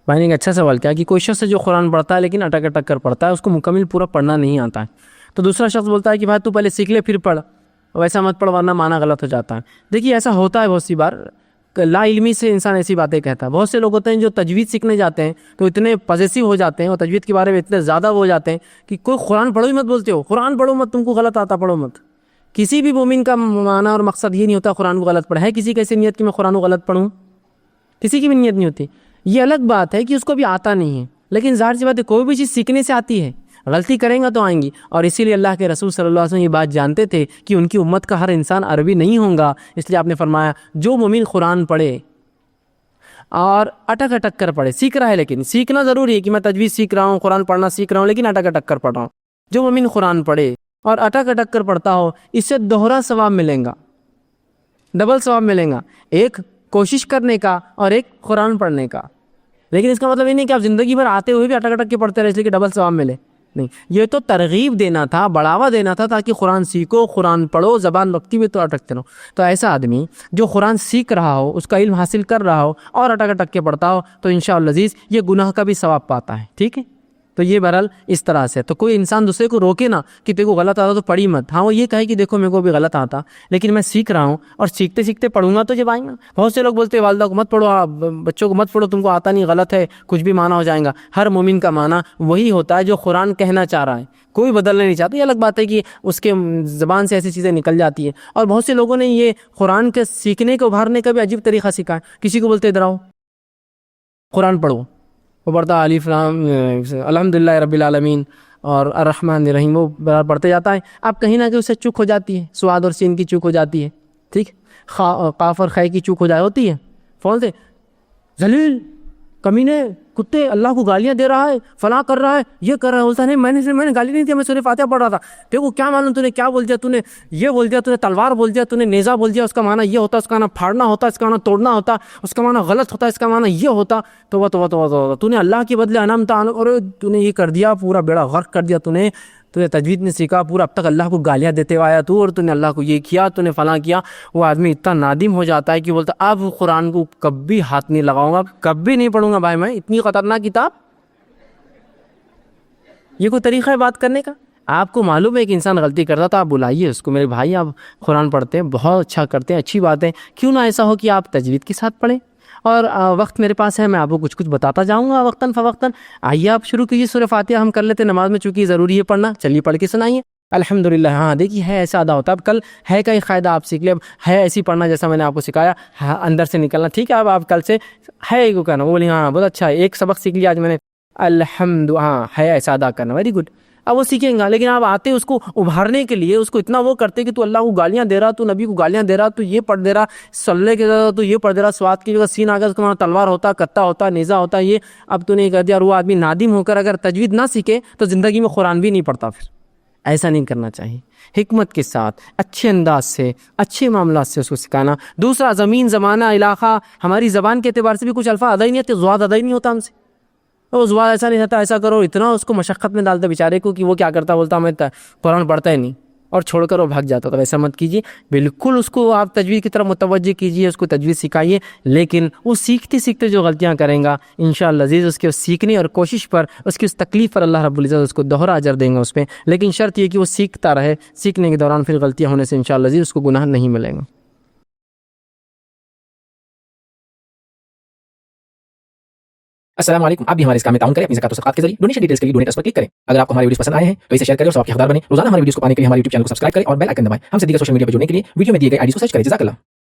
بھائی نے ایک اچھا سوال کیا کہ کوئی شخص جو قرآن پڑھتا ہے لیکن اٹک اٹک کر پڑھتا ہے، اس کو مکمل پورا پڑھنا نہیں آتا ہے، تو دوسرا شخص بولتا ہے کہ بھائی تو پہلے سیکھ لے پھر پڑھ، ویسا مت پڑھ ورنہ معنی غلط ہو جاتا ہے۔ دیکھیے ایسا ہوتا ہے بہت سی بار، لا علمی سے انسان ایسی باتیں کہتا ہے۔ بہت سے لوگ ہوتے ہیں جو تجوید سیکھنے جاتے ہیں تو اتنے پوزیسو ہو جاتے ہیں اور تجوید کے بارے میں اتنے زیادہ وہ ہو جاتے ہیں کہ کوئی قرآن پڑھو ہی مت بولتے ہو، قرآن پڑھو مت، تم کو غلط آتا پڑھو مت۔ کسی بھی مومن کا معنی اور مقصد یہ نہیں ہوتا قرآن کو غلط پڑھے۔ ہے کسی کیسی نیت کہ میں قرآن کو غلط پڑھوں؟ کسی کی بھی نیت نہیں ہوتی۔ یہ الگ بات ہے کہ اس کو بھی آتا نہیں ہے، لیکن ظاہر سی بات ہے کوئی بھی چیز سیکھنے سے آتی ہے، غلطی کریں گا تو آئیں گی، اور اسی لیے اللہ کے رسول صلی اللہ علیہ وسلم یہ بات جانتے تھے کہ ان کی امت کا ہر انسان عربی نہیں ہوگا، اس لیے آپ نے فرمایا جو مومن قرآن پڑھے اور اٹک اٹک کر پڑھے، سیکھ رہا ہے، لیکن سیکھنا ضروری ہے کہ میں تجوید سیکھ رہا ہوں، قرآن پڑھنا سیکھ رہا ہوں، لیکن اٹک اٹک کر پڑھ رہا ہوں۔ جو مومن قرآن پڑھے اور اٹک اٹک کر پڑھتا ہو، اس سے دوہرا ثواب ملیں گا، ڈبل ثواب ملیں گا، ایک کوشش کرنے کا اور ایک قرآن پڑھنے کا۔ لیکن اس کا مطلب یہ نہیں کہ آپ زندگی بھر آتے ہوئے بھی اٹک اٹک کے پڑھتے رہے اس لیے کہ ڈبل ثواب ملے، نہیں، یہ تو ترغیب دینا تھا، بڑھاوا دینا تھا تاکہ قرآن سیکھو، قرآن پڑھو، زبان رکھتی ہوئے تو اٹکتے رہو۔ تو ایسا آدمی جو قرآن سیکھ رہا ہو، اس کا علم حاصل کر رہا ہو اور اٹک اٹک کے پڑھتا ہو تو انشاءاللہ عزیز یہ گناہ کا بھی ثواب پاتا ہے، ٹھیک ہے؟ تو یہ بہرحال اس طرح سے، تو کوئی انسان دوسرے کو روکے نا کہ تیرے کو غلط آتا تو پڑھی مت، ہاں وہ یہ کہے کہ دیکھو میرے کو بھی غلط آتا لیکن میں سیکھ رہا ہوں اور سیکھتے سیکھتے پڑھوں گا تو جب آئیں گا۔ بہت سے لوگ بولتے ہیں والدہ کو مت پڑھو، بچوں کو مت پڑھو، تم کو آتا نہیں، غلط ہے، کچھ بھی معنی ہو جائے گا۔ ہر مومن کا معنی وہی ہوتا ہے جو قرآن کہنا چاہ رہا ہے، کوئی بدلنا نہیں چاہتا۔ یہ الگ بات ہے کہ اس کے زبان سے ایسی چیزیں نکل جاتی ہیں، اور بہت سے لوگوں نے یہ قرآن کے سیکھنے کو ابھارنے کا بھی عجیب طریقہ سیکھا ہے۔ کسی کو بولتے ادھر آؤ قرآن پڑھو، وہ پڑھتا الف لام الحمدللہ رب العالمین اور الرحمن الرحیم، وہ پڑھتے جاتا ہے، اب کہیں نہ کہیں اسے چوک ہو جاتی ہے، سواد اور سین کی چوک ہو جاتی ہے، ٹھیک، قاف اور خے کی چوک ہو جائے ہوتی ہے، بولتے ذلیل کمینے کتے، اللہ کو گالیاں دے رہا ہے، فلاں کر رہا ہے، یہ کر رہا ہے۔ بولتا نہیں میں نے گالی نہیں دی، میں سورہ فاتحہ پڑھ رہا تھا، دیکھو کیا معلوم تو نے کیا بول دیا، تو نے یہ بول دیا، تو نے تلوار بول دیا، تو نے نیزہ بول دیا، اس کا معنی یہ ہوتا، اس کا معنی پھاڑنا ہوتا، اس کا معنی توڑنا ہوتا، اس کا معنی غلط ہوتا، اس کا معنی یہ ہوتا، تو نے اللہ کے بدلے انعام اور تو نے یہ کر دیا، پورا بیڑا غرق کر دیا، تو نے تجوید نہیں سیکھا، پورا اب تک اللہ کو گالیاں دیتے ہوا آیا تو، اور تو نے اللہ کو یہ کیا، تو نے فلاں کیا۔ وہ آدمی اتنا نادم ہو جاتا ہے کہ بولتا اب قرآن کو کبھی ہاتھ نہیں لگاؤں گا، کبھی نہیں پڑھوں گا بھائی میں، اتنی خطرناک کتاب۔ یہ کوئی طریقہ ہے بات کرنے کا؟ آپ کو معلوم ہے کہ انسان غلطی کرتا تو آپ بلائیے اس کو، میرے بھائی آپ قرآن پڑھتے ہیں، بہت اچھا کرتے ہیں، اچھی بات ہے، کیوں نہ ایسا ہو کہ آپ تجوید کے ساتھ پڑھیں؟ اور وقت میرے پاس ہے، میں آپ کو کچھ بتاتا جاؤں گا وقتاً فوقتاً۔ آئیے آپ شروع کیجیے، سورہ فاتحہ ہم کر لیتے نماز میں، چونکہ ضروری ہے پڑھنا، چلیے پڑھ کے سنائیے۔ الحمدللہ، ہاں دیکھیے ہے ایسا ادا ہوتا ہے۔ اب کل ہے کا ایک قاعدہ آپ سیکھ لیں، اب ہے ایسی پڑھنا جیسا میں نے آپ کو سکھایا، اندر سے نکلنا، ٹھیک ہے؟ اب آپ کل سے ہے کو کہنا، وہ بولی ہاں بہت اچھا ہے، ایک سبق سیکھ لیا آج میں نے، الحمد، ہاں ہے ایسا ادا کرنا، ویری گڈ، اب وہ سیکھیں گا۔ لیکن آپ آتے اس کو ابھارنے کے لیے، اس کو اتنا وہ کرتے کہ تو اللہ کو گالیاں دے رہا، تو نبی کو گالیاں دے رہا، تو یہ پڑھ دے رہا، صلی کے جگہ تو یہ پڑھ دے رہا، سواد کی جگہ سین آ گیا، اس کا معنی تلوار ہوتا، کتا ہوتا، نیزہ ہوتا، یہ اب تو نہیں کر دیا، اور وہ آدمی نادم ہو کر اگر تجوید نہ سیکھے تو زندگی میں قرآن بھی نہیں پڑھتا۔ پھر ایسا نہیں کرنا چاہیے، حکمت کے ساتھ، اچھے انداز سے، اچھے معاملات سے اس کو سکھانا۔ دوسرا، زمین، زمانہ، علاقہ، ہماری زبان کے اعتبار سے بھی کچھ الفاظ ادا ہی نہیں ہوتے، زواد ادا ہی نہیں ہوتا ہم سے، وہ زواد ایسا نہیں ہوتا، ایسا کرو، اتنا اس کو مشقت میں ڈالتا بیچارے کو کہ وہ کیا کرتا، بولتا میں قرآن پڑھتا ہی نہیں اور چھوڑ کر وہ بھاگ جاتا۔ تو ایسا مت کیجیے، بالکل اس کو آپ تجوید کی طرف متوجہ کیجیے، اس کو تجوید سکھائیے، لیکن وہ سیکھتے سیکھتے جو غلطیاں کریں گا انشاءاللہ عزیز، اس کے سیکھنے اور کوشش پر، اس کی اس تکلیف پر اللہ رب العزت اس کو دوہرا اجر دیں گا اس پہ، لیکن شرط یہ کہ وہ سیکھتا رہے، سیکھنے کے دوران پھر غلطیاں ہونے سے انشاءاللہ عزیز اس کو گناہ نہیں ملے گا۔ السلام علیکم، آپ بھی ہمارے اس کام میں تعاون کریں اپنی زکات و صدقات کے ذریعے۔ ڈونیشن ڈیٹیلز کے لیے ڈونیٹ پر کلک کریں۔ اگر آپ کو ہمارے ویڈیوز پسند آئے ہیں تو اسے شیئر کریں اور ثواب کے حقدار بنیں۔ روزانہ ہمارے ویڈیوز کو پانے کے لیے ہمارے یوٹیوب چینل کو سبسکرائب کریں اور بیل آئکن دبائیں۔ ہم سے دیگر سوشل میڈیا پر جڑنے کے لیے ویڈیو میں دیے گئے آئی ڈی کو سرچ کریں۔ جزاک اللہ۔